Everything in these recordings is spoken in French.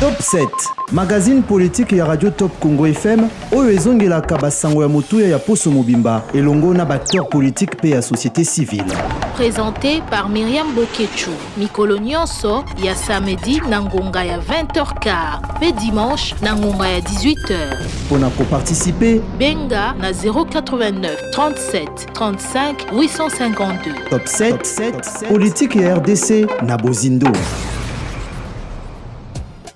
Top 7, magazine politique ya Radio Top Congo FM, oyo ezongelaka basango ya motuya ya Poso Mobimba, elongo na acteur politique pe ya société civile. Présenté par Myriam Bokechu. Mikolo nyonso ya samedi na ngonga ya 20h15, pe dimanche na ngonga ya 18h. Pona ko participer, benga na 089 37 35 852. Top 7, politique ya RDC na Bozindo.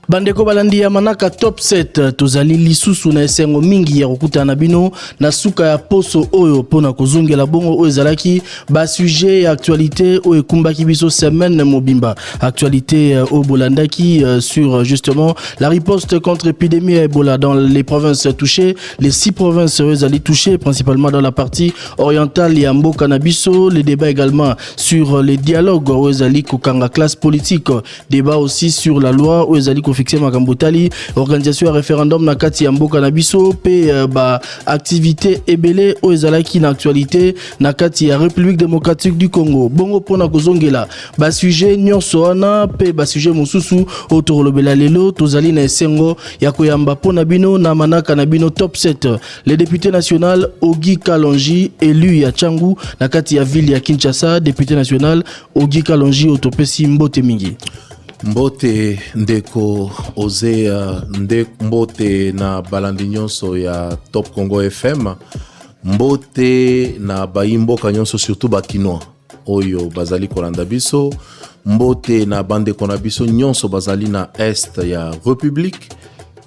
Bandeko balandi ya manaka top 7 tozali lisusu na esengo mingi ya kokutana bino na suka ya poso oyo pona kozongela bongo oyo ezalaki ba sujet ya actualité oyo ekumbaki biso semaine mobimba actualité au bolandaki sur justement la riposte contre l'épidémie Ebola dans les provinces touchées, les 6 provinces ezali touchées principalement dans la partie orientale ya mboka na biso, les débats également sur les dialogues oyo ezali kokanga classe politique, débat aussi sur la loi oyo ezali fixé makambotali organisation ya référendum na kati ya mboka na biso pe ba activité ebele o ezalaki na actualité na kati ya République démocratique du Congo bongo pona kozongela ba sujet nyonso wana pe ba sujet mosusu otorolobela lelo tozali na esengo ya koyamba pona bino na manaka na bino top 7 le député national Ogi Kalonji élu ya Changu na kati ya ville ya Kinshasa. Député national Ogi Kalonji otopesi mbote mingi. Mbote ndeko oze mbote na balandi nyonso ya Top Congo FM, mbote na bayimboka nyonso surtout bakinois oyo bazali kolanda biso, mbote na bandeko na biso nyonso bazali na est ya République,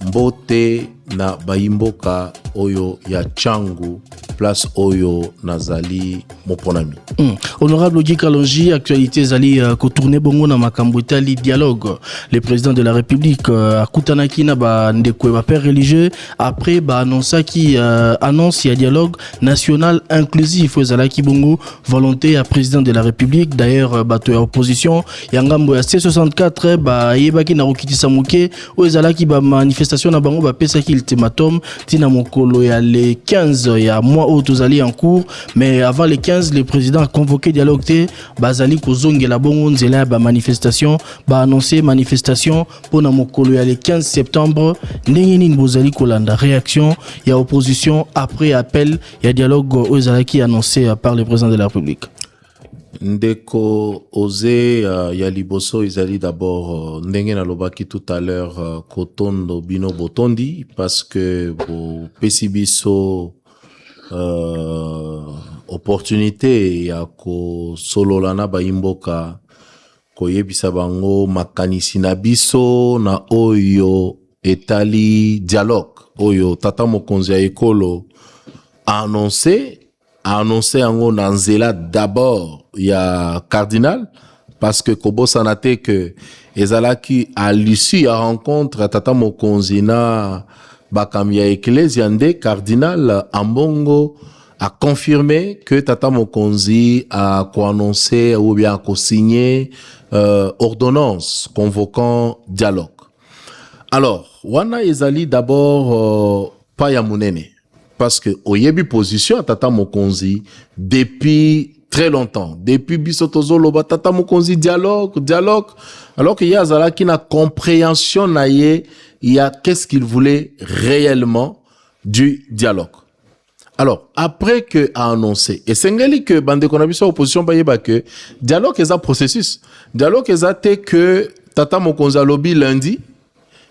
mbote na bayimboka oyo ya Changu place oyo nazali moponami. Honorable Ogi Kalonji, actualité zali kotourner bongo na makambo etali dialogue. Le président de la République akutanaki na ba ndeko ba père religieux après ba annonce ya dialogue national inclusif ezalaki bongo volonté ya président de la République. D'ailleurs bato ya opposition ya ngambo ya C64 ba yebaki na rokitisa moke o ezalaki ba manifestation na bango ba pesaki ultimatum tina mokolo ya le 15 ya mois où tozali en cours, mais avant le 15 le président a convoqué dialogue te bazali kozongela bongo nzela ba manifestation ba annoncer manifestation pour na mokolo ya le 15 septembre ndenge nini bozali kolanda réaction ya opposition après appel ya dialogue ozalaki annoncé par le président de la République. Ndeko oze ya liboso izali d'abord ndenge na lobaki tout à l'heure kotondo bino botondi parce que bo pesi biso opportunité ya ko solola na bayimboka koyebisa bango makanisi na biso na oyo etali dialogue oyo tata mokonzi ya ekolo a annoncé yango na nzela d'abord ya cardinal parce que kobosana te que ezalaki à l'issue ya rencontre tata mokonzi na bakami ya ecclesia nde cardinal Ambongo a confirmé que tata mokonzi a annoncé ou bien a signé ordonnance convoquant dialogue. Alors wana ezali d'abord pa ya munene parce que oyebi position tata mokonzi depuis très longtemps, depuis bisotozo loba tata mokonzi dialogue alors qu'il y a zala qui na compréhension na ye il y a qu'est-ce qu'il voulait réellement du dialogue. Alors après que a annoncé et sengeli que bande konabiso opposition ba yeba que dialogue est un processus, dialogue est te que tata mokonzi lobi lundi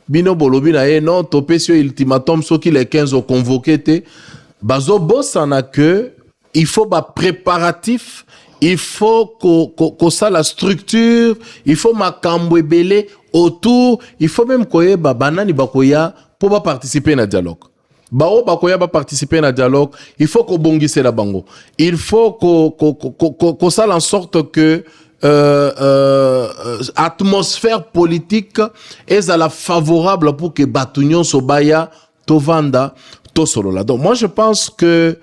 bino bolobi na ye non topesio ultimatum soki les 15 au convoqué te bazo bosana que il faut ba préparatif, il faut que ça la structure, il faut makambo ebele autour, il faut même koye ba banani bakoya pour ba participer na dialogue. Bao bakoya ba participer na dialogue, il faut ko bongise la bango. Il faut ko ça en sorte que atmosphère politique est à la favorable pour que Batunion Sobaya Tovanda Tosolola. Donc moi je pense que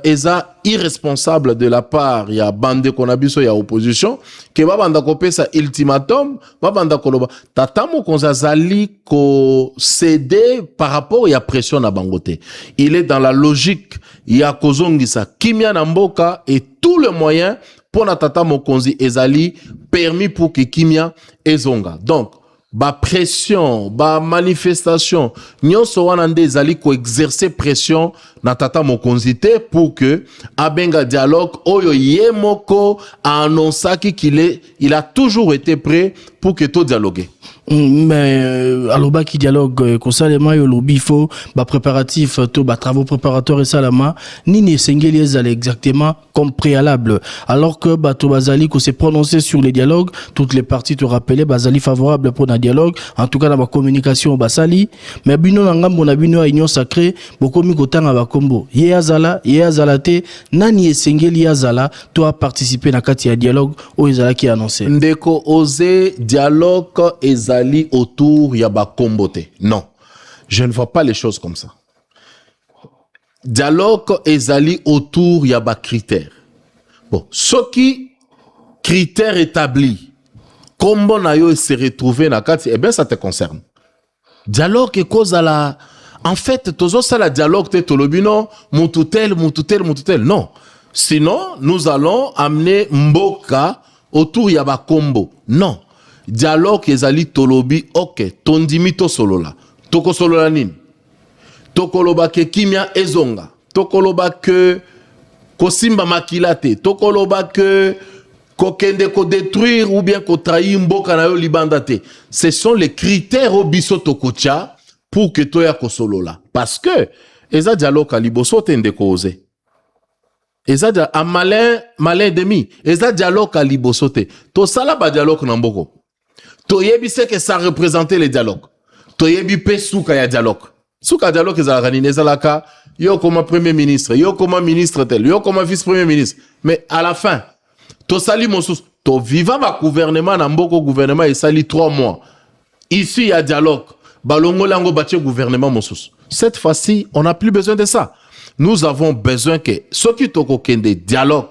eza irresponsable de la part ya bande konabiso ya opposition que babanda kopesa ultimatum babanda koloba tata mokonzi azali ko céder par rapport ya pression na bangote. Il est dans la logique ya kozongisa kimia na mboka et tout le moyen pour na tata mokonzi ezali permis pour que kimia ezonga. Donc ba pression, ba manifestation, nyonso wana nde ezali ko exercer pression na tata mokonzité pour que abenga dialogue oyo yemoko a annoncé qu'il a toujours été prêt pour que tout dialogue. Mais alors qui dialogue consalement yo lobby faut ba préparatif to ba travaux préparatoires et salama nini sengeli ezali exactement comme préalable alors que bato bazali ko se prononcer sur les dialogues toutes les parties te rappeler bazali favorable pour un dialogue en tout cas dans la communication basali mais bino na ngambo na bino ya union sacrée bokomi kotanga ba kombo ye azala te nani sengeli azala to a participer na kati ya dialogue o ezala ki annoncé ndeko oser dialogue ezali autour ya ba kombote. Non, je ne vois pas les choses comme ça. Dialogue ezali autour ya ba critères. Bon, ce qui critères établis, kombo na yo se retrouver na kati, eh bien ça te concerne. Dialogue est cause à la, en fait, tozo ça la dialogue te tolobino, mututel. Non, sinon nous allons amener mboka autour ya ba kombo. Non. Dialogue ezali tolobi ok tondimi to solola toko solola nini tokoloba ke kimia ezonga tokoloba ke kosimba makilate tokoloba ke kokende ko détruire ou bien ko trahir mboka na yo libanda te. Ce sont les critères obiso tokocha pour que toya ko solola parce que eza dialogue aliboso tende ko oser eza a malin demi eza dialogue aliboso te to sala ba dialogue na mboko toyebi c'est que ça représentait les dialogues. Toyebi pe souka ya dialogue. Souka dialogue ezalaka nini ezalaka yo comme premier ministre, yo comme ministre tel, yo comme vice-premier ministre. Mais à la fin, to sali mosus, to viva ma gouvernement na mboko gouvernement et sali 3 mois. Ici il y a dialogue. Balongo lango batie gouvernement mosus. Cette fois-ci, on n'a plus besoin de ça. Nous avons besoin que ce qui toko kende dialogue,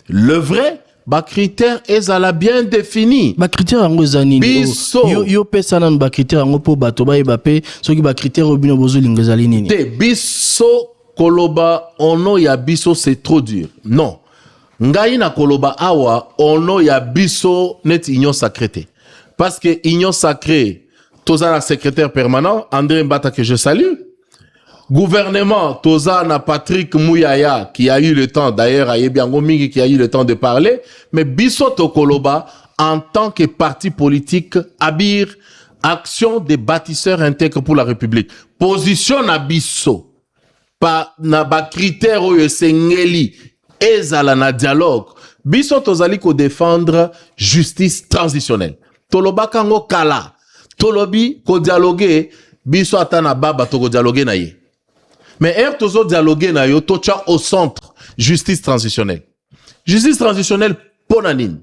le vrai ba critère ezala bien défini ba critère ngo zanini biso yo pesa nan ba critère ngo po bato ba ebape soki ba critère obino bozo lingezali nini te biso koloba ono ya biso c'est trop dur non ngai na koloba awa ono ya biso net union sacrée parce que union sacrée toza na secrétaire permanent André Mbata que je salue. Gouvernement, Toza na Patrick Mouyaya, qui a eu le temps, d'ailleurs, Ayebiango Mingi, qui a eu le temps de parler, mais Bisso Tokoloba, en tant que parti politique, Abir, action des bâtisseurs intègres pour la République. Position na Bisso, pa na ba critère ou sengeli, ezala na dialogue. Bisso Tozali ko défendre justice transitionnelle. Toloba kango kala, Tolobi ko dialoguer, Bisso atana baba toko dialoguer na ye. Mais tozo dialoguer na yo tocha au centre justice transitionnelle. Justice transitionnelle ponanin.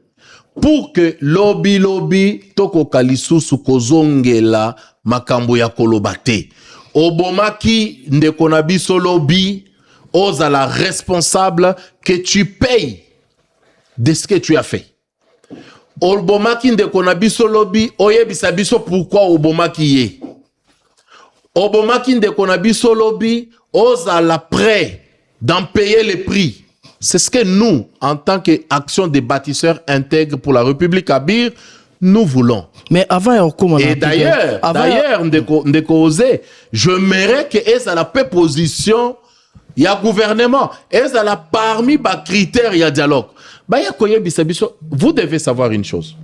Pour que lobby toko kalisusu kozongela makambo ya kolobate. Obomaki ndeko na biso lobby ozala responsable que tu payes de ce que tu as fait. Obomaki ndeko na biso lobby oyebisa biso pourquoi obomaki ye. Obomaki ndeko na biso lobby ozala prêt d'en payer les prix. C'est ce que nous, en tant qu'action des bâtisseurs intègres pour la République Abir, nous voulons. Mais avant, et d'ailleurs, ndeko osé, je mérite que eza la paix position, il y a gouvernement, eza la parmi les critères, il y a dialogue. Vous devez savoir une chose.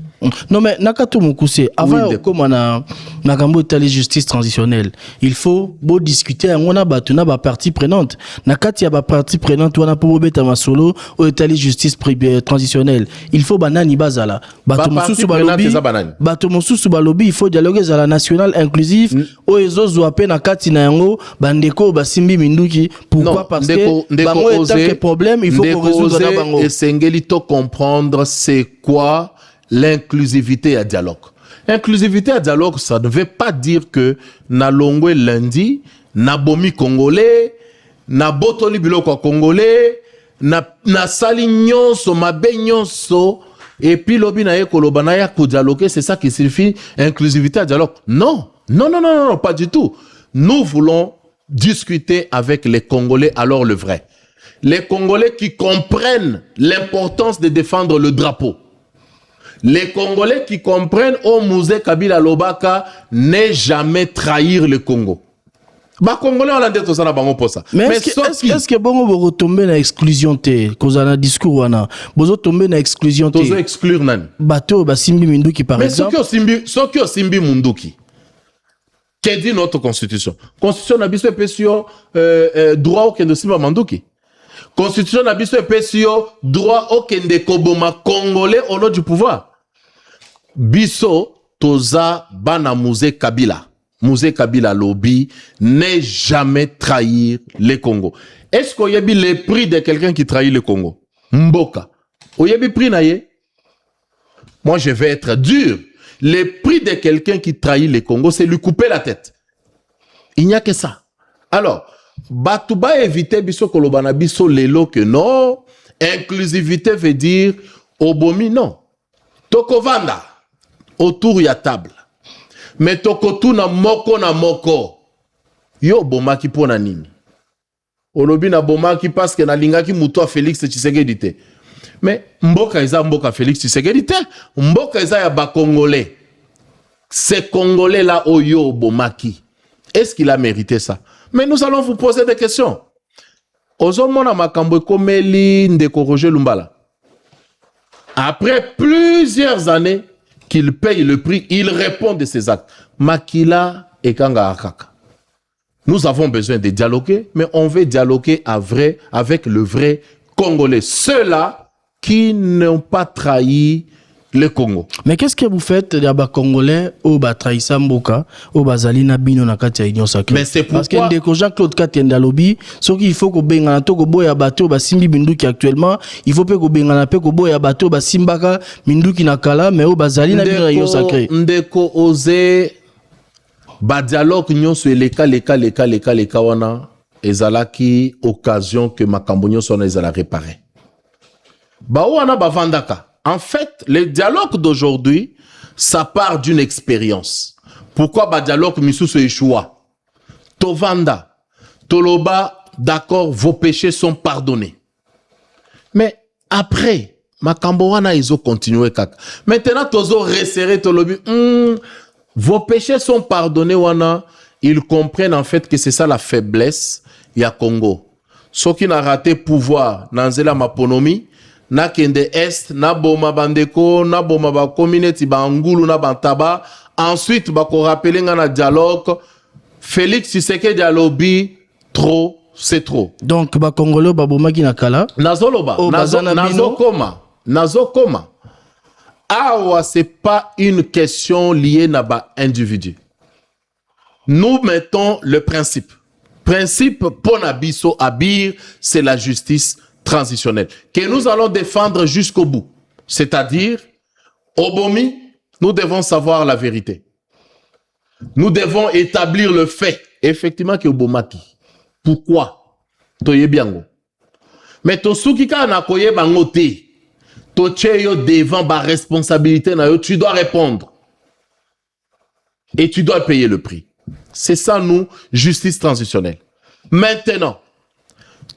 Non mais nakato mukuse avant oui, comme na kambo tali justice transitionnelle il faut beau discuter on a batuna ba partie prenante nakati ya ba partie prenante wana po beta masolo o tali justice transitionnelle il faut banani bazala bato mosusu balobi il faut dialoguer za la nationale inclusif o ezozo ape nakati na yango bandeko basimbi minduki pourquoi non, parce que bango est un problème il faut qu'on résoudre na bango et sengeli to comprendre c'est quoi l'inclusivité à dialogue. Inclusivité à dialogue, ça ne veut pas dire que na longwe lundi, na bomi congolais, na botoli biloko congolais, na sali nyonso, mabe nyonso, et puis lobi na ye koloba na ya ko dialoguer, c'est ça qui signifie inclusivité à dialogue. Non, pas du tout. Nous voulons discuter avec les Congolais, alors le vrai. Les Congolais qui comprennent l'importance de défendre le drapeau. Les Congolais qui comprennent au musée Kabila Lobaka ne jamais trahir le Congo. Bah Congolais on l'a dit tout ça na bango pour ça. Mais est-ce que bon vous retomber na exclusion té cause na discours wana. Bozo tomber na exclusion té. Tozo exclure nani. Bateau ba Simbi Munduki par exemple. Mais ce qui Simbi Munduki. Qu'est dit notre constitution? Constitution na biso epesio droit au kende Simba Munduki. Constitution na biso epesio droit au kende koboma Congolais au nom du pouvoir. Biso toza bana musée Kabila. Musée Kabila lobby n'est jamais trahir le Congo. Est-ce qu'il y a le prix de quelqu'un qui trahit le Congo? Mboka. Il y a le prix naïe? Moi, je vais être dur. Le prix de quelqu'un qui trahit le Congo, c'est lui couper la tête. Il n'y a que ça. Alors, Batouba éviter biso kolobana biso lelo que non. Inclusivité veut dire obomi non. Tokovanda autour ya table. Mais tokotu na moko yo bomaki pona nini olobi na bomaki parce que na lingaki muto a Félix Tshisekedi te mais mboka Félix Tshisekedi te mboka eza ya ba Congolais. Ces Congolais là oyo bomaki, est-ce qu'il a mérité ça? Mais nous allons vous poser des questions. Ozomona makambo komeli ndeko Roger Lumbala, après plusieurs années qu'il paye le prix, il répond de ses actes. Makila et Kanga Akaka. Nous avons besoin de dialoguer, mais on veut dialoguer avec le vrai Congolais. Ceux-là qui n'ont pas trahi le Congo. Mais qu'est-ce que vous faites d'abord Congolais au Batraïsa Mboka, au Bazalina Bino Nakatia Union Sacrée? Mais c'est pourquoi... Parce qu'il y a des Jean-Claude Katienda lobby, ce qu'il faut que Bengana Toko Boya Bato Basimbi Binduki actuellement, il faut que Bengana Peko Boya Bato Basimbaka Minduki Nakala, mais au Bazalina Bino Union Sacrée. Ndeko ose ba dialogue nyonso leka wana ezalaki occasion que makambo nyonso na ezala réparer. Ba wana bavandaka. En fait, le dialogue d'aujourd'hui, ça part d'une expérience. Pourquoi ba dialogue misusu échoua? Tovanda, Toloba, d'accord, vos péchés sont pardonnés. Mais après, makambo wana izo continuer kaka. Maintenant, tozo resserrer Tolobi, vos péchés sont pardonnés wana. Ils comprennent en fait que c'est ça la faiblesse ya Congo. Ceux qui n'a raté pouvoir, nanzela maponomi, na kende est, na boma bandeko, na boma ba community ba ngulu na bantaba, ensuite ba ko rappeler na dialogue, Félix Tshisekedi dialobi, trop, c'est trop. Donc ba Congolo ba boma ki nakala. Nazoloba, nazokoma. Awa c'est pas une question liée na ba individu. Nous mettons le principe. Principe ponabiso abir, c'est la justice transitionnelle, que nous allons défendre jusqu'au bout. C'est-à-dire, Obomi, nous devons savoir la vérité. Nous devons établir le fait, effectivement, que Obomaki. Pourquoi? Toye biango. Mais to soukika na koye bangote, to cheyo devant ba responsabilité na yo, tu dois répondre. Et tu dois payer le prix. C'est ça, nous, justice transitionnelle. Maintenant,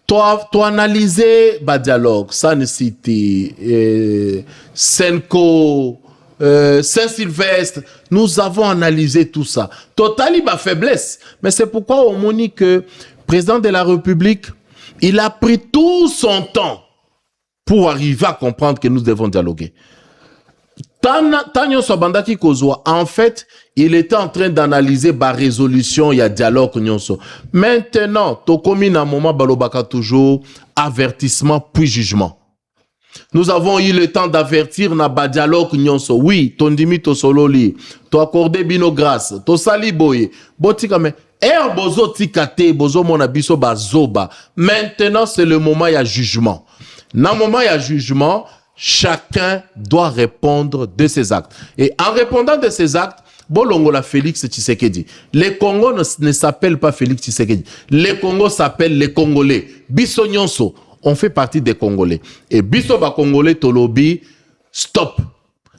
toi analyser le dialogue, Saint-Cité, Senko, Saint-Sylvestre, nous avons analysé tout ça. Totali ma faiblesse. Mais c'est pourquoi on m'a dit que le président de la République, il a pris tout son temps pour arriver à comprendre que nous devons dialoguer. En fait, il était en train d'analyser la résolution, il y a dialogue. Maintenant, Tokomi na moment balobaka toujours avertissement puis jugement. Nous avons eu le temps d'avertir na ba dialogue nyonso. Oui, tondimi to sololi, to accordé bino grâce, to sali boye. Botika me bozo tikate, bozo mona biso bazoba. Maintenant, c'est le moment il y a jugement. Na moment il y a jugement, chacun doit répondre de ses actes. Et en répondant de ses actes, Bolongola Félix Tshisekedi. Les Congos ne s'appellent pas Félix Tshisekedi. Les Congos s'appellent les Congolais. Biso nyonso, on fait partie des Congolais. Et biso ba Congolais tolobi, stop.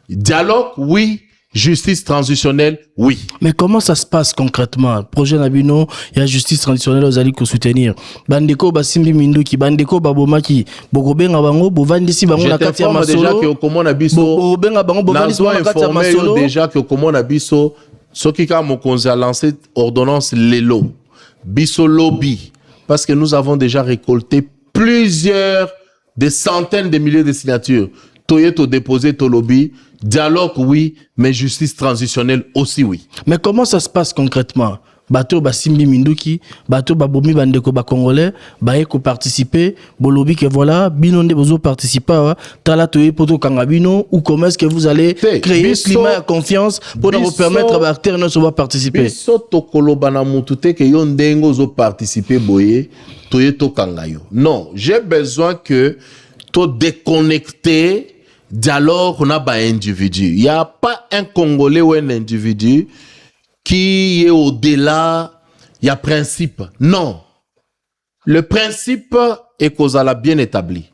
Dialogue, oui. justice transitionnelle, oui. Mais comment ça se passe concrètement? Projet Nabino, il y a justice transitionnelle aux alliés qui soutenir. Bandeko Basimbi Minduki, Bandeko Babomaki, Bogobenga Bango, Bovandisi Bango na Katia Masolo. Déjà que au Komon Abisso, Bogobenga Bango, Bovandisi Bango na Katia Masolo. Déjà que au Komon Abisso, ce qui a lancé ordonnance Lelo, Bisso Lobby, parce que nous avons déjà récolté des centaines de milliers de signatures. Toyeto déposé to lobby, dialogue oui, mais justice transitionnelle aussi oui. Mais comment ça se passe concrètement? Bato Basimbi Minduki, Bato Babomi Bandeko ba Congolais, Baeko participer, Bolobi que voilà, Binonde Bozo participer, Tala Toye Poto Kangabino, ou comment est-ce que vous allez créer ce climat de confiance pour nous permettre à acteurs de participer? Biso Tokolo Bana Mutute que Yondengo zo participer boye, Toye to Kangayo. Non, j'ai besoin que to déconnecter dialogue on a pas individu. Il y a pas un Congolais ou un individu qui est au-delà, il y a principe. Non. Le principe est qu'on a bien établi.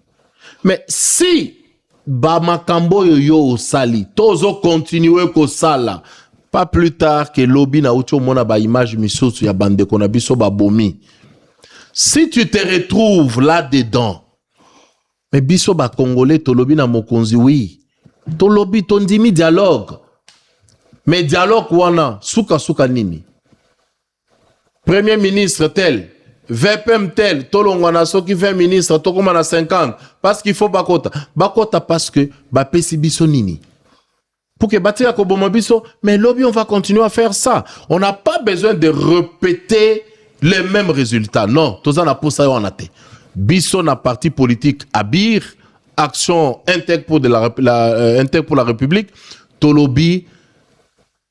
Mais si Bamakambo yo sali, tozo continuer ko sala, pas plus tard que lobby na ucho mona ba image misusu ya bande kona biso ba bomi. Si tu te retrouves là-dedans, mais biso ba Congolais to lobby na mokonzi oui. To lobby to ndimi dialogue. Mais dialogue wana suka nini. Premier ministre tel, VPM tel, tolongwana soki 20 ministres, tokoma na 50 parce qu'il faut bakota. Bakota parce que ba pesi biso nini. Pour que batia ko bomo biso, mais lobby on va continuer à faire ça. On n'a pas besoin de répéter les mêmes résultats. Non, tozana pour ça on a té. Biso na parti politique Abir, Action Intègre pour la République, Tolobi,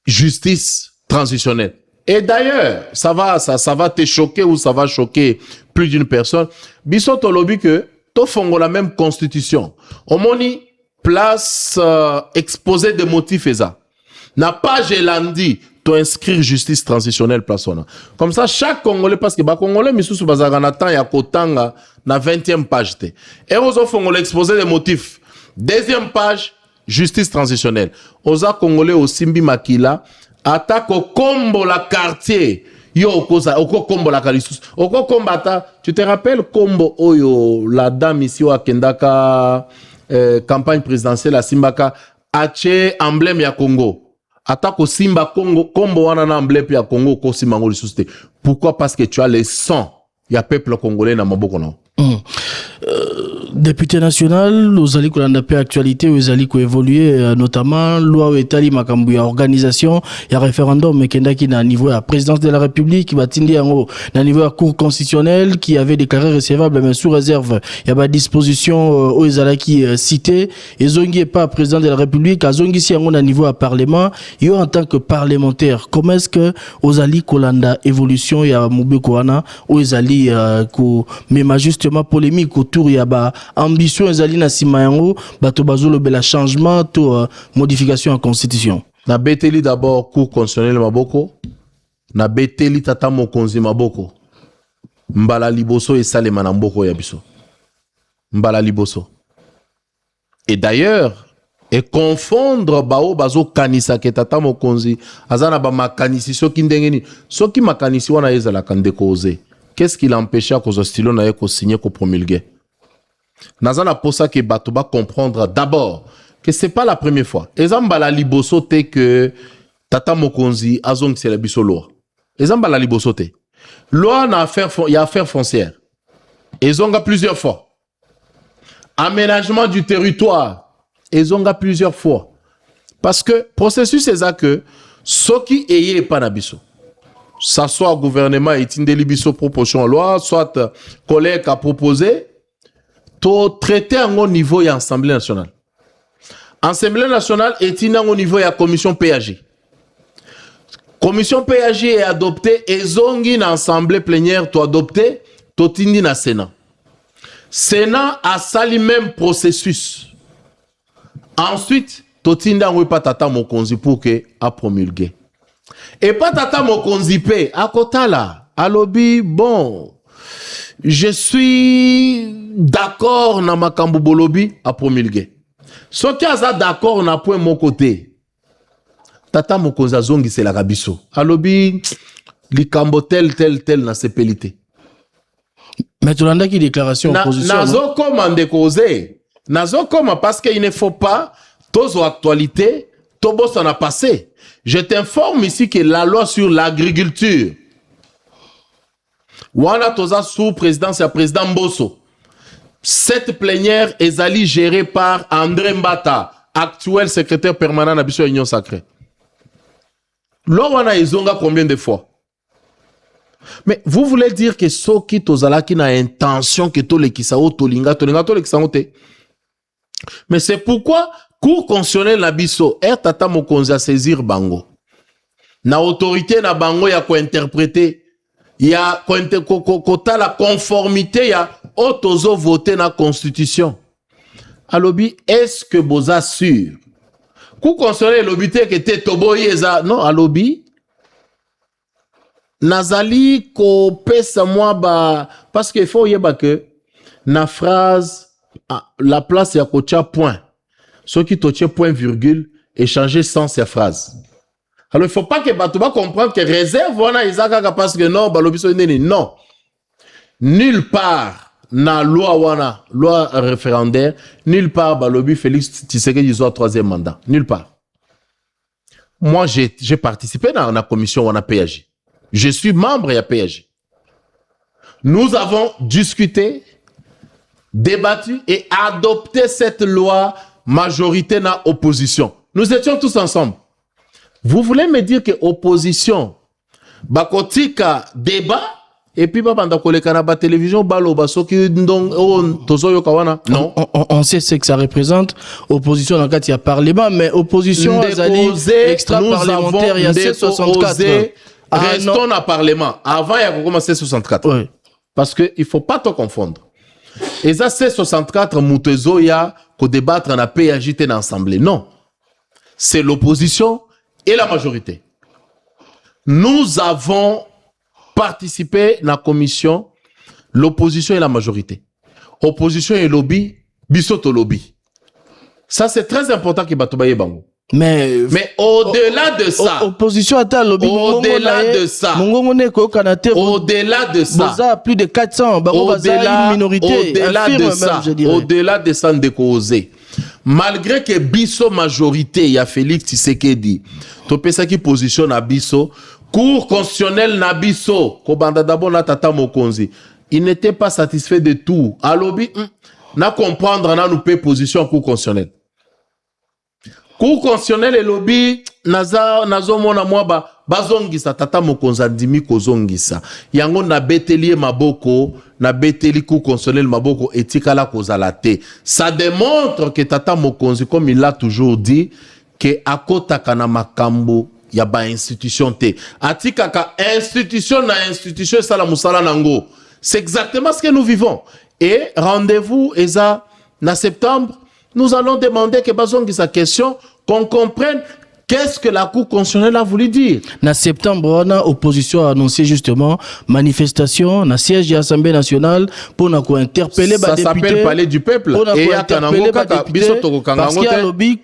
justice transitionnelle. Et d'ailleurs, ça va te choquer ou ça va choquer plus d'une personne. Biso Tolobi que to fongo la même constitution. Au moni place exposé des motifs et ça. N'a pas gelandi to inscrire justice transitionnelle place on. Comme ça chaque Congolais parce que ba Congolais misusu bazaka na temps ya kotanga na 20e page te. Et aux fongo l'exposé des motifs. Deuxième page justice transitionnelle. Oza Congolais au Simbi Makila attaque au combo la quartier. Yo oko combo la kalisus. Oko kombata, tu te rappelles combo oyo la dame ici au Kendaka campagne présidentielle à Simbaka ache emblème ya Congo. Attaque au Simba Congo combo wana na emblème ya Congo ko simango lisuste. Pourquoi? Parce que tu as le sang. Il y a peuple congolais na maboko no. Député national, aux alliés qu'on a peu actualité, aux alliés qui évolué, notamment loi ou état makambu ya organisation, il y a référendum mais qui na niveau à présidence de la République, qui va tindi en na niveau à cour constitutionnelle, qui avait déclaré recevable mais sous réserve, il y a pas disposition aux alliés qui cité, et zongi pas président de la République, à zongi si on a niveau à parlement, yo en tant que parlementaire, comment est-ce que aux alliés kolanda évolution ya mubé koana aux alliés ko même justement polémique autour ya ba ambition ezali na sima yango bato bazolo bela changement to modification en constitution. Na beteli d'abord cour constitutionnelle maboko, na beteli tata mokonzi maboko. Mbala liboso et salema na mboko ya biso. Mbala liboso. Et d'ailleurs, et confondre bao bazo kanisa ke tata mokonzi azana ba makanisi soki ndengeni soki makanisi wana ezala kandeko oze. Qu'est-ce qui l'empêcha qu'aux stylo na yeko signer ko promulguer? Nazana pour ça que Batoba comprendre d'abord que c'est pas la première fois. Ezambala liboso te que Tata Mokonzi azong c'est la biso loi. Ezambala liboso te. Loi na affaire il y a affaire foncière. Ezonga plusieurs fois. Aménagement du territoire. Ezonga plusieurs fois. Parce que processus c'est ça que soki eye pas na biso. Ça soit gouvernement et tindeli biso proposition loi, soit collègue a proposé to traiter au niveau de l'Assemblée nationale. Assemblée nationale est au niveau de la commission PAG. Commission PAG est adoptée et zongi na assemblée plénière to adopté to tindi na Sénat. Sénat a sali même processus. Ensuite, to tindi ngwe patata mokonzi pour que a promulguer. Et patata mokonzi pe akotala alobi bon je suis d'accord na makambu bolobi à promulguer. Ce qui est d'accord na point mon côté. tata mokonzi azongiselaka biso alobi likambo tel na sepelite. Mais tu l'as qui déclaration opposition. Nazo commande causer. Nazo comment parce qu'il ne faut pas tozo actualité, tobo s'en a passé. Je t'informe ici que la loi sur l'agriculture, wana toza sous présidence ya président Mbosso. Cette plénière est allée gérée par André Mbata, actuel secrétaire permanent de la Union Sacrée. Loi wana izonga combien de fois? Mais vous voulez dire que ceux qui tozalaki na intention que to lekisa o tolinga to lekisa ngote. Mais c'est pourquoi Cour constitutionnelle na biso tata mokonzi a saisir bango. Na autorité na bango ya ko interpréter ya kota la conformité ya otozo voter na constitution. Alobi est-ce que boza sûr? Cour constitutionnelle lobité que te toboyeza non alobi Nazali ko pesa moi ba parce qu'il faut yeba que na phrase la place ya kocha point ceux qui toche point virgule et changer sens ya phrase. Alors il faut pas que batuba comprendre que réserve wana izaka parce que non balobiso nini non. Nulle part na loi wana loi référendaire nulle part balobi Félix Tshisekedi zo troisième mandat nulle part. Moi j'ai participé dans la commission wana PAJ. Je suis membre de PAJ. Nous avons discuté, débattu et adopté cette loi majorité dans l'opposition. Nous étions tous ensemble. Vous voulez me dire que l'opposition, bakotika débat, et puis banda koleka na ba télévision balo basoki ndong tozoyo kawana non on sait ce que ça représente opposition dans le cas il y a parlement mais opposition extra parlementaire il y a 764. Restons dans le Parlement. Avant, il y a commencé 64. Oui. Parce qu'il ne faut pas te confondre. Et ça, c'est 64, Moutezo, il y a qu'au débattre dans la PAJ dans l'Assemblée. Non. C'est l'opposition et la majorité. Nous avons participé dans la commission, l'opposition et la majorité. Opposition et lobby, bisoto lobby. Ça, c'est très important que Batobaye Bango. Mais au-delà de ça, opposition à ta lobby, au-delà de ça, plus de 400, au-delà, une minorité, au-delà de ça, au-delà de ça, de causer. Malgré que biso majorité, il y a Félix Tshisekedi, to pesa qui position na biso, Cour constitutionnelle na biso, ko banda d'abord na tata mokonzi, il n'était pas satisfait de tout. À lobby, na comprendre na nous paie position Cour constitutionnelle. Cour constitutionnelle et lobby nazo mona mwa bazongisa tata mokonza ndimi kozongisa yango na beteli maboko na beteli Cour constitutionnelle maboko etikala kozala te. Ça démontre que tata mokonzi comme il l'a toujours dit que akotaka na makambo ya ba institution te atikaka institution na institution sala musala nango. C'est exactement ce que nous vivons et rendez-vous eza na septembre. Nous allons demander que bazongi sa question, qu'on comprenne qu'est-ce que la Cour constitutionnelle a voulu dire. En septembre, l'opposition a annoncé justement manifestation, na siège de l'Assemblée nationale pour interpeller les députés. Ça s'appelle Palais du Peuple. Et il interpeller les députés parce qu'il y a lobby.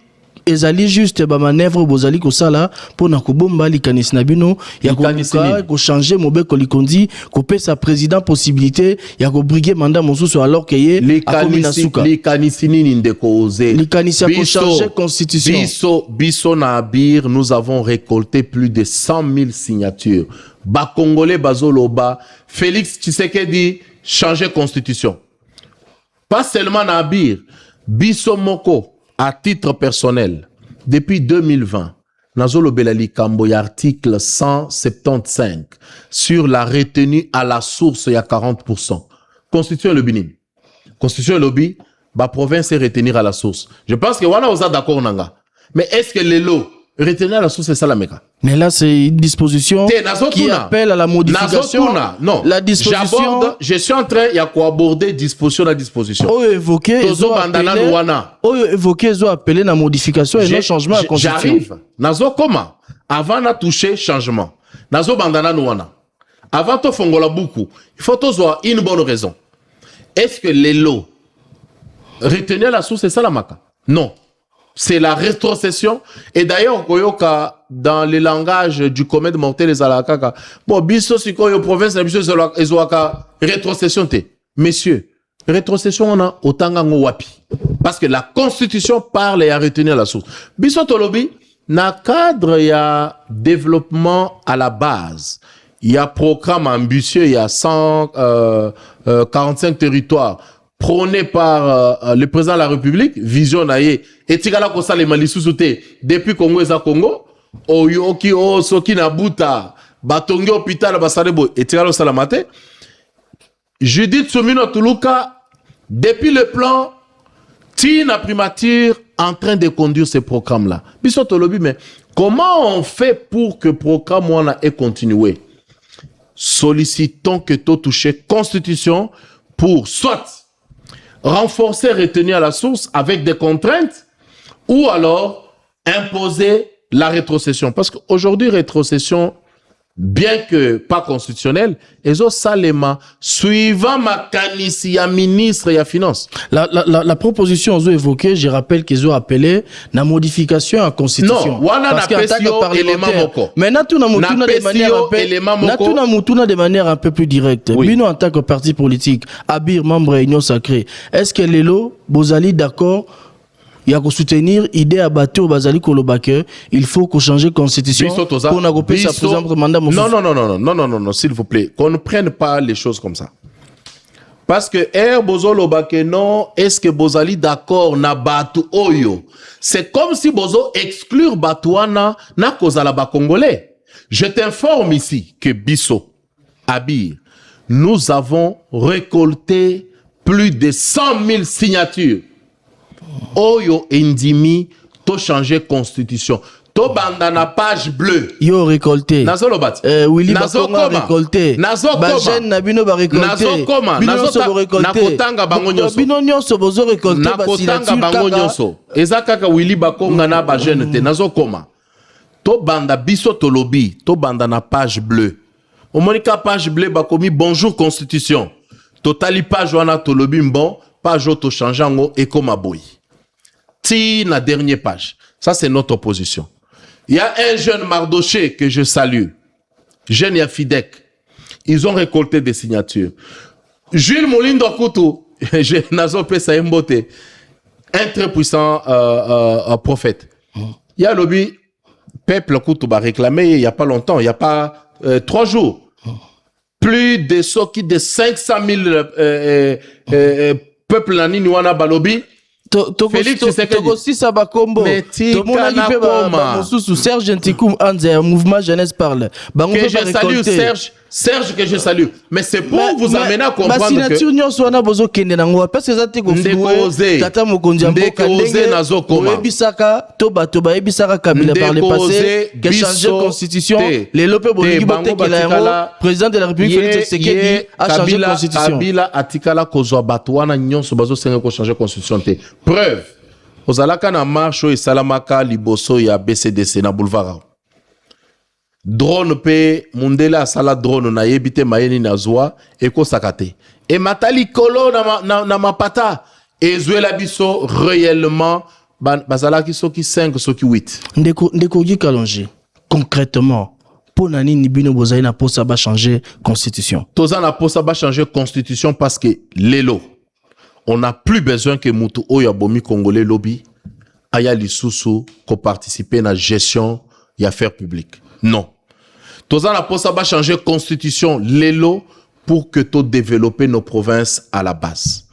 Ezali juste ba manœuvre bozali ko sala pona ko bomba likanisi na bino ya ko changer mobe ko likondi ko pesa président possibilité ya ko briguer mandat mosusu alors que ye akomina suka likanisi nini ndeko oser likanisi ko changer constitution biso na abir nous avons récolté plus de 100 000 signatures ba congolais bazoloba Félix Tshisekedi changer constitution pas seulement na abir biso moko. À titre personnel, depuis 2020, Nazolo Belali Kambo, article 175 sur la retenue à la source, il y a 40%. Constitution le Bénin. Constitution le lobby, la province est retenir à la source. Je pense que voilà, vous êtes d'accord, Nanga. Mais est-ce que les lots retenir à la source, c'est ça la méca? Mais là, c'est une disposition qui appelle à la modification. Non, la disposition. Je suis en train d'aborder disposition à disposition. Oh, évoqué, ils ont appelé la modification et non changement à la constitution. J'arrive. Nazo comment? Avant de toucher changement. Nazo bandana nouana. Avant de fongola beaucoup. Il faut avoir une bonne raison. Est-ce que les lots retenir la source, c'est ça la maca? Non. c'est la rétrocession. Et d'ailleurs, koyoka, dans le langage du commun de mortel les alakaka, bon, biso si koyo province, la biso ezoaka rétrocession te. Messieurs, rétrocession on a otanga wapi. Parce que la constitution parle et a retenu la source. Biso tolobi, na cadre, il y a développement à la base. Il y a programme ambitieux, il y a 145 territoires prônés par le président de la République, vision naïe, et tigala kosa le mali sous-souté, depuis Congo et Congo, oyoki o soki na buta, batongi hôpital basarebo, et tigala salamate. Judith Soumino Tuluka, depuis le plan, Tina Primature en train de conduire ces programmes-là. Bissotolobi, mais comment on fait pour que le programme ait continué? Sollicitons que tout touche constitution pour soit renforcer, retenir à la source avec des contraintes ou alors imposer la rétrocession. Parce qu'aujourd'hui, rétrocession, bien que pas constitutionnelle, ezo salema suivant ma kanisi ya ministre ya finance. La proposition ont évoquée, je rappelle qu'ils ont appelé la modification à constitution. Non, wana parce na qu'en tant que pesio élément moko. Maintenant tout na de manière un peu plus directe. Oui. Bino en tant que parti politique, Abir membre Union Sacrée, est-ce que Lelo Bozali d'accord? Il y a que soutenir l'idée à battre au Bazali Kolobake, il faut qu'on change la constitution pour n'agoper sa présence mandat. Non, s'il vous plaît, qu'on ne prenne pas les choses comme ça. Parce que Bozo Lobake, non, est-ce que Bozali d'accord na batu oyo? C'est comme si Bozo exclure Batouana na kozala ba congolais. Je t'informe ici que Bisso, Abir, nous avons récolté plus de 100 000 signatures. Oyo Indimi, to changer constitution. To banda na page bleue. Yo récolté. Nazo lobat. Willy Bakonga récolté. Nazo koma. Bajen na bino ba récolté. Nazo koma. Nazo récolté. Na kotanga bango nyonso. Bino nyonso bozo récolté. Na kotanga bango nyonso. Eza kaka Willy Bakonga na bajen te. Nazo koma. To banda biso tolobi. To banda na page bleue. O monika page bleue bakomi bonjour constitution. Totali page wana tolobi mbon. Page auto changeango et comme aboy. Ti na dernière page. Ça c'est notre opposition. Il y a un jeune Mardoché que je salue. Jeune Yafidek. Ils ont récolté des signatures. Jules Molindo Koutou. Nazo Pesa Mbote. Un très puissant prophète. Il y a lobby. Peuple Koutou va réclamer il n'y a pas longtemps. Il n'y a pas 3 jours. Plus de ceux qui de 500 000 peuple nani wana balobi. Félix Tshisekedi Sabakombo. Serge Ntikoum Anze, mouvement jeunesse parle. Que je salue Serge que je salue. Mais c'est pour vous amener à comprendre que signature nyonso wana bozo kende nango parce que ça te confirme tata mokonzi mboka ndenge ebisaka toba ebisaka Kabila par le passé que changer constitution les lope bolingi botekela yango président de la République Félix Tshisekedi a changé constitution. Kabila atikala kozwa bato wana nyonso bazo senga ko changer constitution te. Preuve ozalaka na marche et salamaka liboso ya BCDC na boulevard. Drone pe mundela sala drone na yebite mayeni na zwa eko sakate et matali kolo na mapata ezwela biso réellement bazala ki soki 5 soki 8 ndeko Kalonji concrètement pour nani ni bino bozali na posa ba changer constitution toza na posa ba changer constitution parce que lelo on n'a plus besoin que mutu oyo abomi congolais lobby aya lisusu ko participer na gestion et affaires publiques. Non. Toza na posa ba changer constitution lelo pour que to développer nos provinces à la base.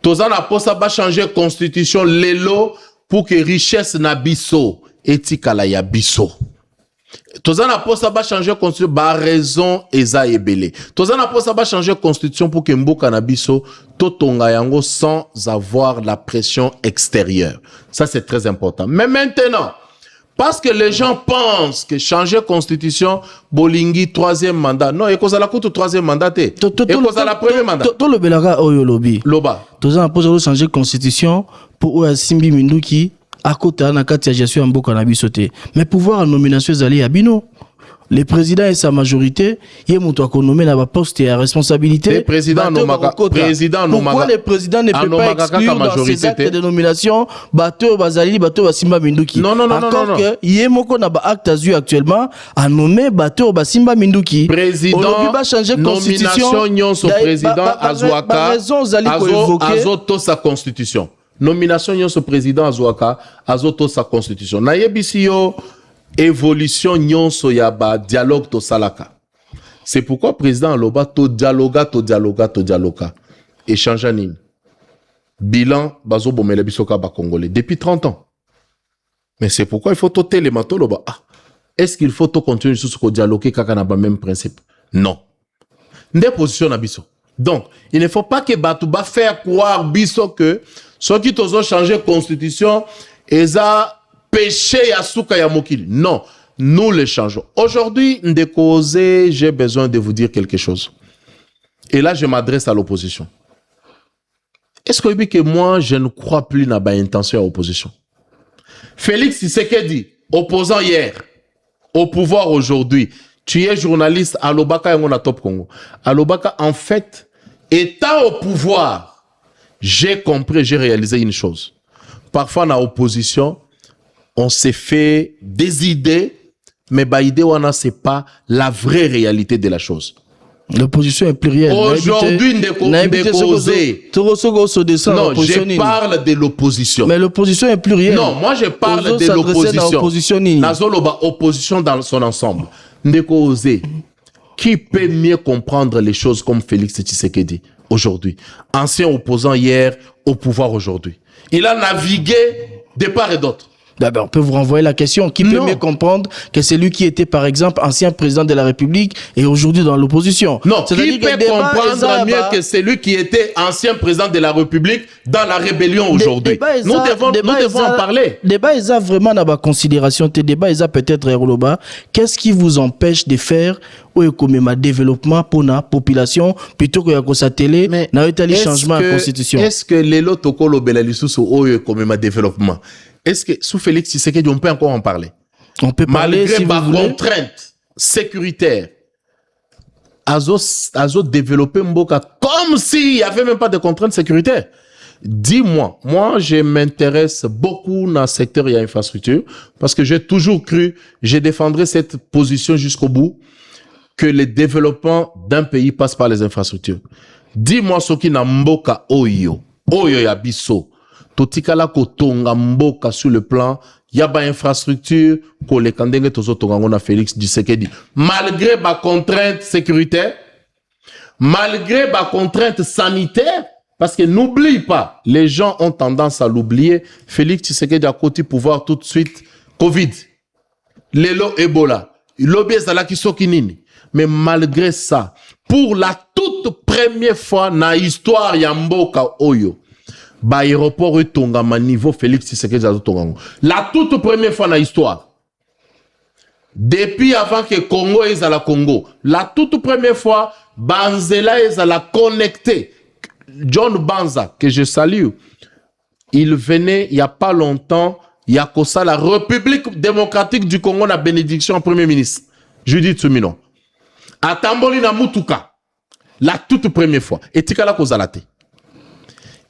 Toza na posa ba changer constitution lelo pour que richesse na biso etikala ya biso. Toza na posa ba changer constitution ba raison eza ebele. Toza na posa ba changer constitution pour que mboka na biso to tonga yango sans avoir la pression extérieure. Ça c'est très important. Mais maintenant parce que les gens pensent que changer constitution, Bolingi, 3e mandat. Non, et cause à la coûte 3e mandat. Et cause à la première mandat. Tout le Belara Oyo Lobby. Loba. Tous en posant changer constitution pour Simbi Minduki à côté de la gestion en Boka Nabi sauté. Mais pouvoir en nomination Zali Abino. le président et sa majorité, il y a un nommé dans poste et à responsabilité. Le président pourquoi le président ne peut pas exclure dans ses actes de nomination Bato Bazali, Bato Basimba Minduki? Non. Encore que il y a un acte azur actuellement à nommer Bato Basimba Minduki. Président, nomination nyonso président Azouaka, azoto sa constitution. Nomination nyonso président Azouaka, azoto sa constitution. Na yebisi yo évolution nyonso ya ba dialogue to salaka. C'est pourquoi président Aloba to dialoga. Échange nini. Bilan bazo bomele bisoka ba congolais depuis 30 ans. Mais c'est pourquoi il faut to télémato loba. Est-ce qu'il faut to continuer sur ce dialogue kaka na ba même principe? Non. Nde position na biso. Donc, il ne faut pas que Batouba faire croire biso que ceux qui ont changé constitution ils ont péché à souka ya mokili. Non, nous le changeons. Aujourd'hui, Ndekose, j'ai besoin de vous dire quelque chose. Et là, je m'adresse à l'opposition. Est-ce que moi, je ne crois plus dans ma intention à l'opposition? Félix Tshisekedi, opposant hier, au pouvoir aujourd'hui, tu es journaliste à Lobaka et on a Top Congo. À Lobaka, en fait, étant au pouvoir, j'ai compris, j'ai réalisé une chose. Parfois, dans l'opposition, on s'est fait des idées, mais l'idée, c'est pas la vraie réalité de la chose. L'opposition est plurielle. Aujourd'hui, non, je parle de l'opposition. Mais l'opposition est plurielle. Non, moi je parle de l'opposition. Nazoloba, opposition dans son ensemble. Ndekose, qui peut mieux comprendre les choses comme Félix Tshisekedi aujourd'hui? Ancien opposant hier, au pouvoir aujourd'hui. Il a navigué de part et d'autre. D'abord, on peut vous renvoyer la question. Qui peut mieux comprendre que c'est lui qui était, par exemple, ancien président de la République et aujourd'hui dans l'opposition? Non, qui peut comprendre mieux que celui qui était ancien président de la République dans la rébellion aujourd'hui? Nous devons en parler. Débat, ils ont vraiment dans la considération. Débat, ils ont peut-être Roloba. Qu'est-ce qui vous empêche de faire ou comme développement pour la population plutôt que sa télé n'a eu tel changement à la constitution? Est-ce que les lots tokolo belalissous ou comme développement? Est-ce que sous Félix Tshisekedi, on peut encore en parler? On peut parler, malgré si ma contrainte sécuritaire, azo développer Mboka comme s'il n'y avait même pas de contraintes sécuritaires. Dis-moi, moi je m'intéresse beaucoup dans le secteur et infrastructure parce que j'ai toujours cru, je défendrai cette position jusqu'au bout, que le développement d'un pays passe par les infrastructures. Dis-moi ce qui n'a Mboka Oyo Yabiso. Totikala kotonga mboka sur le plan yaba infrastructure ko le kandenge tozo tonga na Félix Tshisekedi malgré ba contrainte sécuritaire, malgré ba contrainte sanitaire, parce que n'oublie pas, les gens ont tendance à l'oublier. Félix Tshisekedi a côté pouvoir tout de suite Covid, lelo Ebola, lobby ezalaki soki nini. Mais malgré ça, pour la toute première fois na histoire ya mboka oyo, aéroport et Tongama niveau Félix Tshisekedi Tongango. La toute première fois dans l'histoire. Depuis avant que Congo est à la Congo. La toute première fois, Banzela est à la connecter. John Banza, que je salue, il venait il n'y a pas longtemps, il y a que ça, la République démocratique du Congo, la bénédiction en premier ministre. Judith Soumino. À Tamboli na Mutuka. La toute première fois. Et Tikala Kozalate.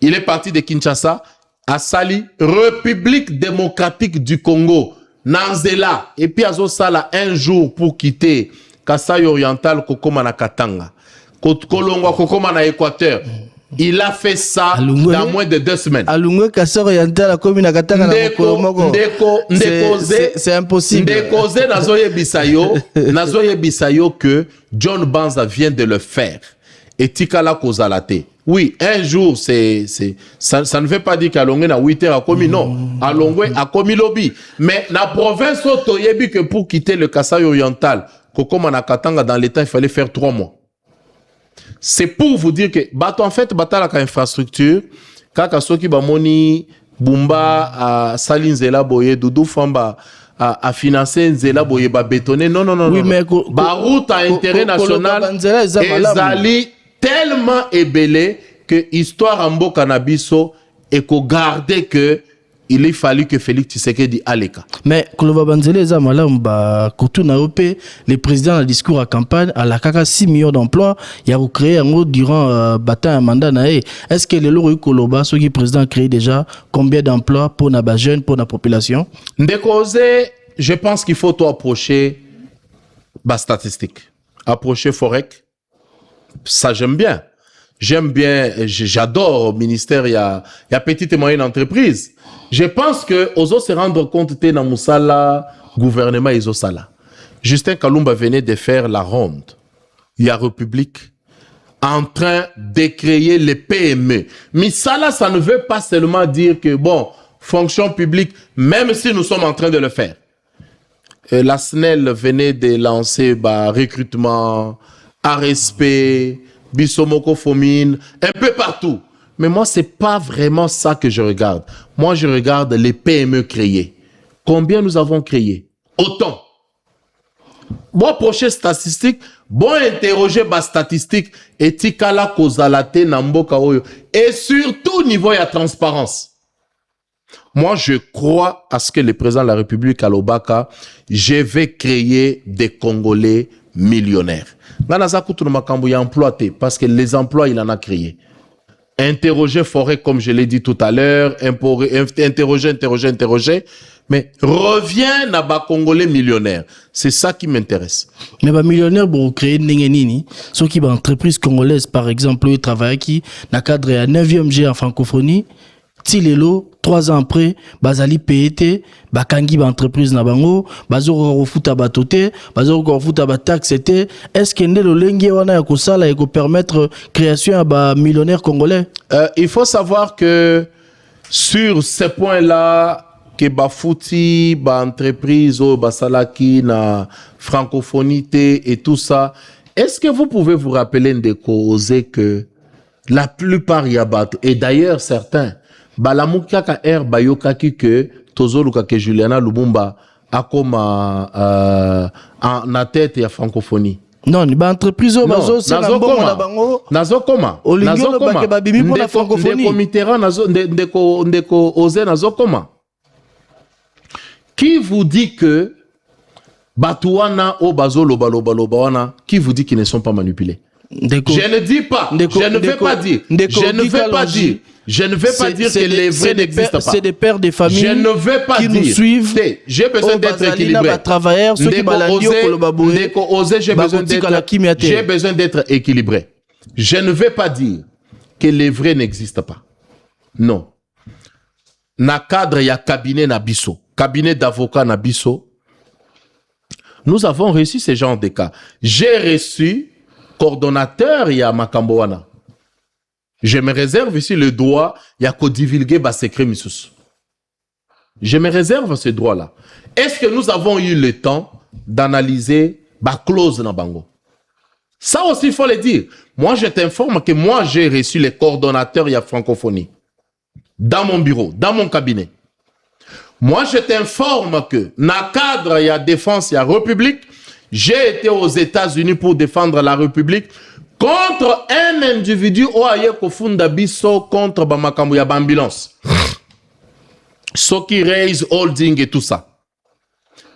Il est parti de Kinshasa à Sali, République démocratique du Congo, Nanzela. Et puis à Sala un jour pour quitter Kasai Oriental, Kokoma na Katanga, Kolongwa, Kokoma na Équateur. Il a fait ça dans moins de 2 semaines. Alungwe Kasai Oriental, Kokoma na Katanga, c'est impossible. Ndekose Nazoye Bisayo que John Banza vient de le faire. Et Tikala Kozalate. Oui, un jour, ça ne veut pas dire qu'Alongwe na 8 heures a commis, non. Alongwe a commis lobby. Mais la province Otoyebi que pour quitter le Kasai Oriental, Kokoma na Katanga dans l'État, il fallait faire 3 mois. C'est pour vous dire que, en fait, la infrastructure, kaka soki bamoni, Bumba, a Salinzela Boye, Doudou Famba, à financer Nzela Boye, bétonner. Non. Oui, mais route à intérêt national, ezali tellement ébélé que histoire en beau cannabiso et qu'on garde que il a fallu que Félix Tshisekedi aleka. Mais Koloba Banzele Zamalam ba Kotuna Opé, le président a discours à campagne à la kaka 6 millions d'emplois, il a recréé un mot durant bataille un mandat naé. Est-ce que le loro Koloba ce qui président a créé déjà combien d'emplois pour na ba jeune pour la population? Ndekose, je pense qu'il faut approcher bas statistique. Approcher Forec. Ça j'aime bien. J'aime bien, j'adore au ministère, il y a petite et moyenne entreprise. Je pense que aux autres se rendre compte que dans Moussala, gouvernement et Sala. Justin Kalumba venait de faire la ronde. Il y a République en train de créer les PME. Mais ça ne veut pas seulement dire que, bon, fonction publique, même si nous sommes en train de le faire. La SNEL venait de lancer recrutement, ARSP, Bissomoko Fomine, un peu partout. Mais moi, ce n'est pas vraiment ça que je regarde. Moi, je regarde les PME créées. Combien nous avons créé? Autant. Bon, prochaine statistique, bon, interroger ma statistique, et tikala kozalate namboka oyo. Et surtout, au niveau de la transparence. Moi, je crois à ce que le président de la République, Alobaka, je vais créer des Congolais millionnaires. Parce que les emplois, il en a créé. Interroger Forêt, comme je l'ai dit tout à l'heure, interroger. Mais reviens à bas Congolais millionnaires. C'est ça qui m'intéresse. Mais les millionnaires pour créer Nengenini, ceux qui ont entreprise congolaise, par exemple, ils travaillent qui, dans le cadre de 9e G en francophonie, Tilelo, 3 ans après, Bazali PET, Bakangi entreprise na bango, Bazoro refuta batote, Bazoro refuta bataxete. Est-ce que le lengue wana ya kosala et permettre création à ba millionnaires congolais? Il faut savoir que sur ces points-là, que bafouti, ba entreprise, basalaki na francophonie et tout ça, est-ce que vous pouvez vous rappeler de causer que la plupart y abattent, et d'ailleurs certains, balamuka ka bayokaki que tozoluka ke Juliana Lubumba akoma en tête ya francophonie. Non, ni ba entreprise o bazo c'est na bongo na bango. Nazokoma. Nazokoma. Ba bimi pour la francophonie. Ndeko oze nazokoma. Qui vous dit que Batouana o bazo loba wana, qui vous dit qu'ils ne sont pas manipulés? Je ne dis pas. Je ne vais pas dire. Je ne vais pas dire que les vrais n'existent pas. C'est des pères de famille je ne vais pas qui dire. nous suivent. J'ai besoin d'être équilibré. J'ai besoin d'être équilibré. Je ne vais pas dire que les vrais n'existent pas. Non. Na cadre, il y a cabinet Nabiso. Cabinet d'avocats Nabiso. Nous avons reçu ce genre de cas. J'ai reçu coordonnateur, il y a Makamboana. Je me réserve ici le droit, il y a qu'au divulguer bas secret missus. Je me réserve ce droit-là. Est-ce que nous avons eu le temps d'analyser bas clause dans Bango? Ça aussi, il faut le dire. Moi, je t'informe que moi, j'ai reçu les coordonnateurs, il y a francophonie. Dans mon bureau, dans mon cabinet. Moi, je t'informe que dans le cadre, il y a défense, il y a République. J'ai été aux États-Unis pour défendre la République contre un individu contre Bamakambu ya ambulance. Ce qui raise holding et tout ça.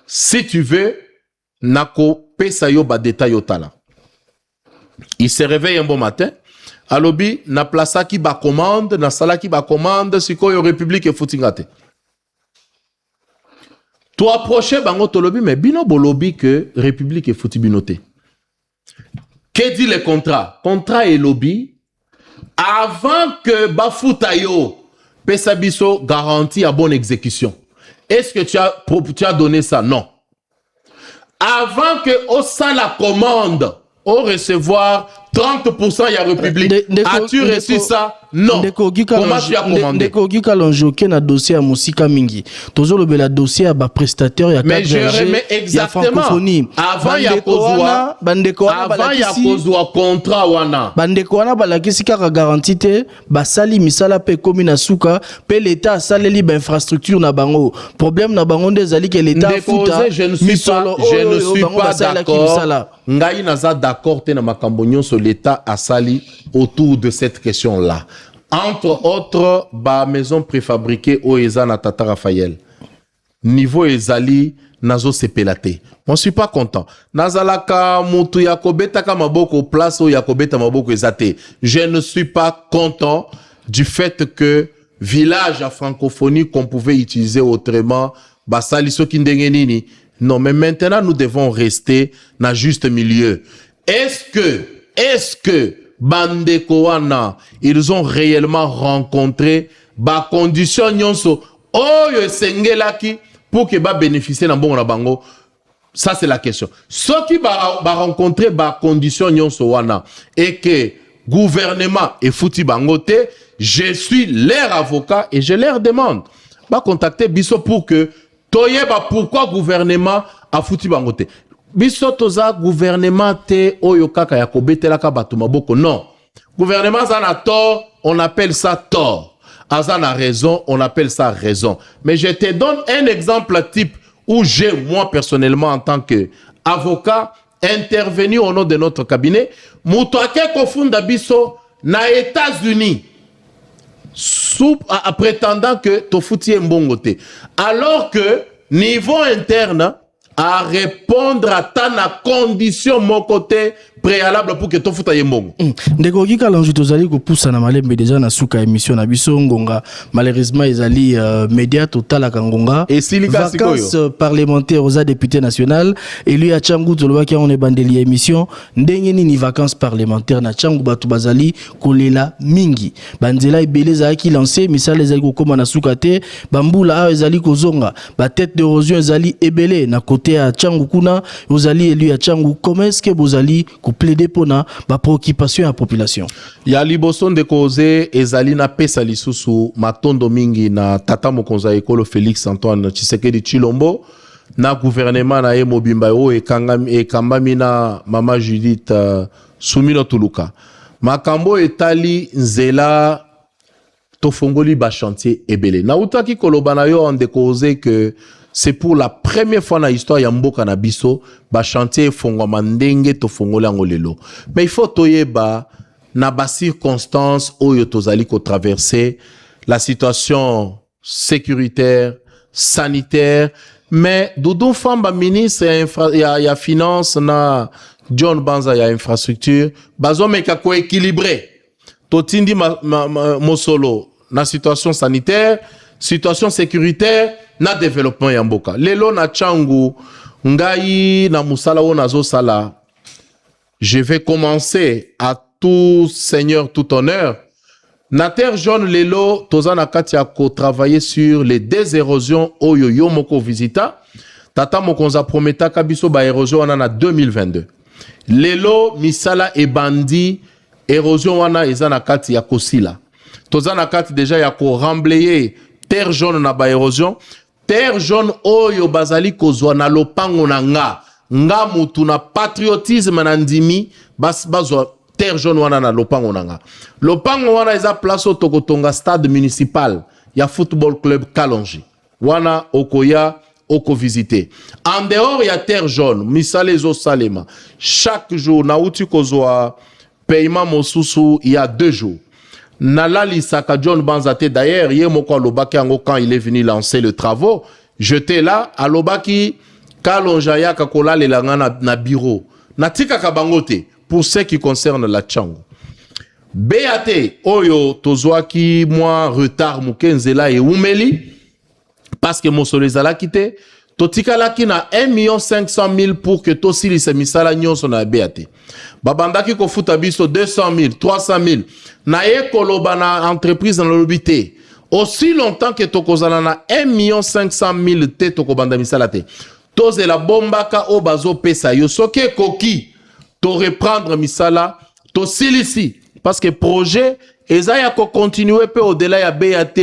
Si tu veux, nako pesa yo ba détail otala. Il se réveille un bon matin. Alobi na plaça ki ba commande, na sala ki ba commande, siko yo République et footingate. Tu approches bango tolobi mais bino bolobi que République et fouti binoté. Que dit le contrat? Contrat et lobby avant que Bafutayo Pesabiso garantit à bonne exécution. Est-ce que tu as donné ça? Non. Avant que Ossa la commande au recevoir 30%, il y a République. As-tu reçu ça? Non. Comment tu as commandé? Ndeko Gika Lonjoke na dossier à Moussika Mingi. Tozo le bela dossier à ba prestataire ya 4G. Mais je remets exactement. Avant il y a kozwa. Avant il y a kozwa contrat wana. Bandeko wana balakisi kaka garantie te ba sali misala pe komi na suka pe l'état saleli ba infrastructure na bango. Problème na bango ndezali ke l'état futa. Je ne suis pas d'accord. Ngai naza d'accord te na makambo nyonso l'état a sali autour de cette question là. entre autres ba maison préfabriquée au eza na Tata Raphaël niveau ezali nazo sepelate. Moi je suis pas content. Nazalaka mutu yakobeta ka maboko place ou yakobeta maboko ezate. Je ne suis pas content du fait que village à francophonie qu'on pouvait utiliser autrement basali soki ndenge nini. Non, mais maintenant nous devons rester dans juste milieu. Est-ce que Bandeko wana ils ont réellement rencontré ba condition nyonso oyo esengelaki pour que ba bénéficier na bongo na bango? Ça c'est la question. Ceux qui ba rencontrer ba condition nyonso wana et que gouvernement et fouti bangote, je suis leur avocat et je leur demande ba contacter biso pour que toyeba pourquoi gouvernement a fouti bangote. Biso toza gouvernement te oyo kaka ya kobetelaka bato maboko. Non. Gouvernement zana tort, on appelle ça tort. Azana raison, on appelle ça raison. Mais je te donne un exemple type où j'ai, moi personnellement, en tant qu'avocat, intervenu au nom de notre cabinet. Moutouake kofunda biso na États-Unis. En prétendant que tofuti mbongote. Alors que, niveau interne, à répondre à ta condition mon côté préalable pour que tu futa yembongo. Ndeko kika langi tozali ko poussa na malembe déjà na suka émission na biso ngonga malheureusement ezali média total à ngonga et silika vacances parlementaires aux députés national et lui a Tchangu tolobaki on est bandeli émission ndenge ni vacances parlementaires na Tchangu batu bazali kolela mingi banzela ibeleza ki lancé misala ezali ko koma na suka te bambula ezali kozonga ba tête d'érosion ezali ebele na côté à Tchangu kuna ozali lui a Tchangu comment est-ce que bozali plaider pour na ba préoccupation à la population. Ya liboson de cause ezali na pesa lisusu matondo mingi na tata mokonza ekolo Félix Antoine Tshisekedi Tshilombo na gouvernement na Mobimba o ekambami na mama Judith Sumino Tuluka. Makambo etali nzela tofongoli ba chantier ebele. Na utaki koloba na yo en cause que c'est pour la première fois dans l'histoire ya mboka na biso ba chantier fongoma ndenge to fongola ngolelo. Mais il faut toyeba na ba circonstances oyo tozali ko traverser la situation sécuritaire, sanitaire, mais Doudou Famba ministre ya finance na John Banza ya infrastructure bazomeka ko équilibré. Totindi mosolo na situation sanitaire, situation sécuritaire na développement ya mboka. Lelo na Tchangu ngai na musala wona zo sala. Je vais commencer à tout seigneur, tout honneur. Na terre jaune lelo tozana katia ko travailler sur les désérosions oyo yo moko visita. Tata mokonza prometa kabiso ba érosion wana na 2022. Lelo misala e bandi érosion wana ezana kati ya kosila. Tozana kati déjà ya ko remblayer terre jaune na ba érosion. Terre jaune oyo bazali kozwa na lopango na nga mutu na patriotisme na ndimi bazwa terre jaune wana na lopango na nga. Lopango wana eza place tokotonga stade municipal ya football club Kalonji. Wana okoya oko visiter. En dehors ya terre jaune, misale zo salema. Chaque jour na uti kozwa paiement mosusu il y a 2 jours. Nalali Saka John Banzate d'ailleurs, hier moko alobaki ango quand il est venu lancer le travaux, j'étais là alobaki Kalonjaya kakola le langa na bureau. Natika kabangote pour ce qui concerne la Tchangu. BAT oyo tozwaki moi retard mukenzela et umeli parce que mosolezala kite totika laki na 1,500,000 pour que tosili se misala nyonso na BAT. Babandaki ko futa biso 200,000, 300,000. Na ekoloba na entreprise dans l'obité. Aussi longtemps que tokozala na 1,500,000 te tokobanda misala te. Toze la bombaka o bazo pesa yo soke koki to reprendre misala to silisi parce que projet ezaya ko continuer pe au-delà ya BAT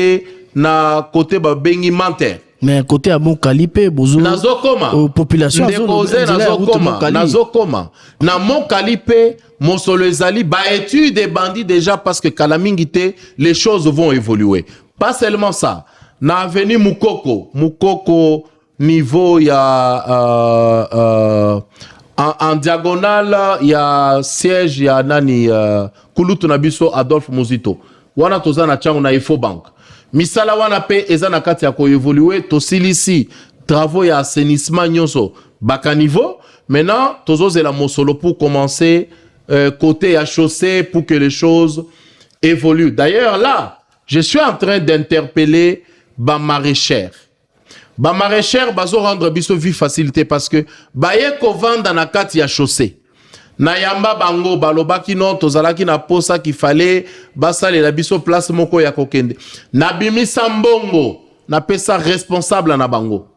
na côté ba bengi mante. Mais côté à mon calipe bozo population nazokoma na mon calipe mosolo ezali ba étude des bandits déjà parce que kalamingite les choses vont évoluer. Pas seulement ça. Na avenue Mukoko niveau ya en diagonale il y a siège ya nani Kulutu Nabiso Adolphe Muzito. wana toza na chango na Efobank misala wana pe eza na kati ya ko évoluer tosilisi travaux ya assainissement nyonso baka niveau. Maintenant tozozela mosolo pour commencer côté à chaussée pour que les choses évoluent. D'ailleurs là je suis en train d'interpeller ba maraîchère bazo rendre biso vie facilité parce que baye ko vendre na kati ya chaussée na yamba bango balobaki non tozalaki na posa qu'il fallait basale la biso place moko ya kokende na bimisa mbongo na pesa responsable na bango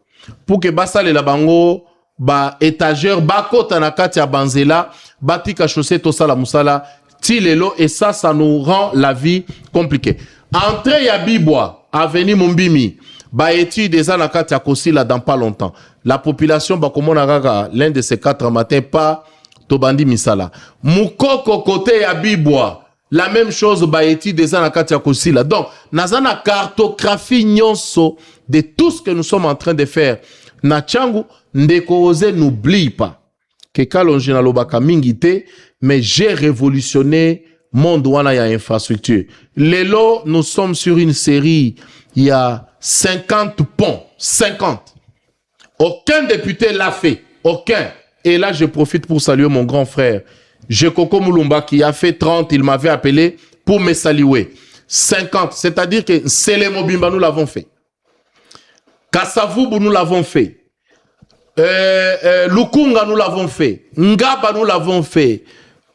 pour que basale la bango ba étagère bakota na kati ya banzela batika chaussée tosala musala tilelo et ça nous rend la vie compliquée. Entrée ya Bibwa avenue Mumbimi ba étude des anakati ya kosila dans pas longtemps la population ba komona kaka l'un de ces 4 matins pas tobandi misala mukoko côté ya Bibwa la même chose ba étude des anakati ya kosila. Donc nazana cartographie nyonso de tout ce que nous sommes en train de faire na changu ndeko ose n'oublie pas que kalonje na lobaka mingite mais j'ai révolutionné monde wana ya infrastructure. Lelo nous sommes sur une série il y a 50 ponts, 50. Aucun député l'a fait, aucun. Et là, je profite pour saluer mon grand frère, Jekoko Moulumba, qui a fait 30, il m'avait appelé pour me saluer. 50, c'est-à-dire que Sele Mobimba, nous l'avons fait. Kasavubu, nous l'avons fait. Lukunga, nous l'avons fait. Ngaba, nous l'avons fait.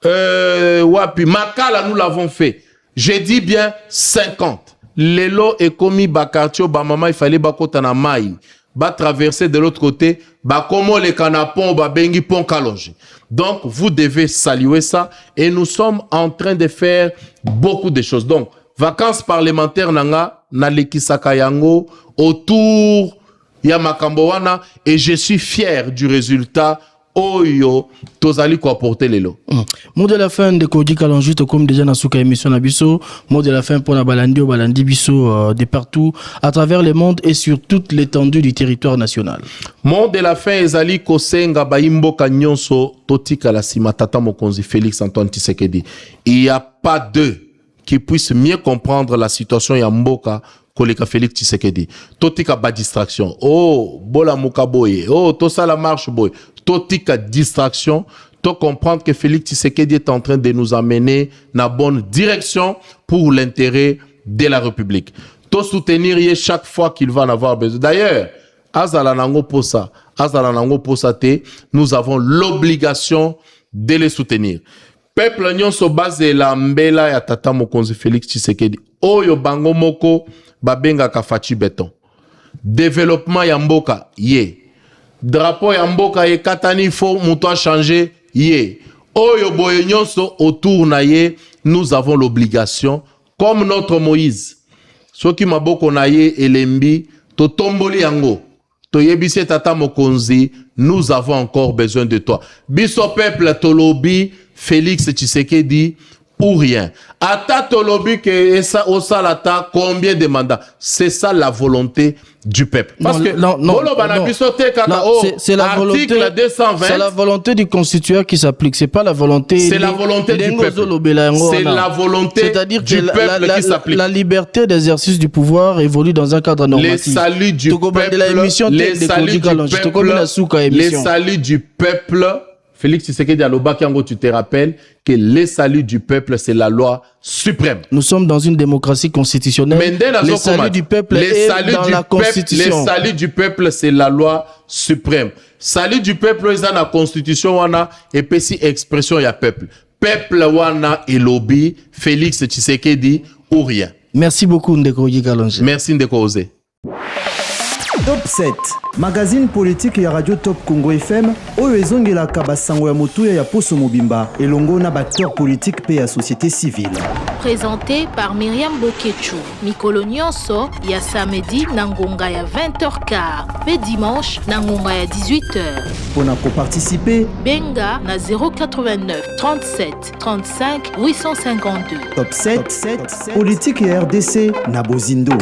Wapi, Makala, nous l'avons fait. J'ai dit bien 50. Lelo et komi bakartio ba mama il fallait bakota na mai ba traverser de l'autre côté ba komo le canapon ba bengi pont kalonge. Donc vous devez saluer ça et nous sommes en train de faire beaucoup de choses. Donc vacances parlementaires nanga na lekisaka yango autour ya makambo wana et je suis fier du résultat. Oyo tozali ko apporter lelo. Mot de la fin de Koji Kalonji to comme déjà na suka émission na biso, mot de la fin pour na balandi biso de partout à travers le monde et sur toute l'étendue du territoire national. Mot de la fin ezali kosenga baimbo kanyonso totika la sima tata mokonzi Félix Antoine Tshisekedi. Il y a pas deux qui puissent mieux comprendre la situation ya mboka koleka Félix Tshisekedi. Totika ba distraction. Oh, bola mukaboye. Oh, to ça la marche boy. Totika distraction. To comprendre que Félix Tshisekedi est en train de nous amener dans la bonne direction pour l'intérêt de la République. To soutenir chaque fois qu'il va en avoir besoin. D'ailleurs, Azalanango Posa, te, nous avons l'obligation de les soutenir. Peuple nyonso base la mbela ya tata mokonzi Félix Tshisekedi. Oyo bango moko babenga kafachi beton. Développement ya mboka ye. Drapeau ya mboka ye katani fo muto a changé ye. Oyo boye nyonso autour na ye, nous avons l'obligation comme notre Moïse. Soki maboko na ye elembi to tomboli yango. To yebise tata mokonzi, nous avons encore besoin de toi. Biso peuple tolobi Félix Tshisekedi ou rien. Ata tolobi que ça au salata combien de mandats. C'est ça la volonté du peuple. Parce que c'est la volonté 220. C'est la volonté du constituteur qui s'applique. C'est pas la volonté. C'est la volonté du peuple. C'est la volonté C'est-à-dire du peuple qui s'applique. La liberté d'exercice du pouvoir évolue dans un cadre normatif. Les saluts du peuple. Les saluts du peuple. Félix Tshisekedi Aloba Kiango, tu te rappelles que les saluts du peuple, c'est la loi suprême. Nous sommes dans une démocratie constitutionnelle. Les saluts du peuple est dans la Constitution. Les saluts du peuple, c'est la loi suprême. Salut du peuple, c'est dans la Constitution, wana, et puis si expression y a peuple. Peuple, wana, et lobby, Félix Tshisekedi, ou rien. Merci beaucoup, Ndeko Kalonji. Merci, Ndeko Ose. Top 7, magazine politique ya Radio Top Congo FM, oyo ezongelaka basango ya motuya ya Poso Mobimba, elongo na acteur politique pe ya société civile. Présenté par Myriam Boketchou. Mikolo nyonso ya samedi na ngonga ya 20h15 pe dimanche na ngonga ya 18h. Pona ko participer, benga na 089 37 35 852. Top 7, politique ya RDC na Bozindo.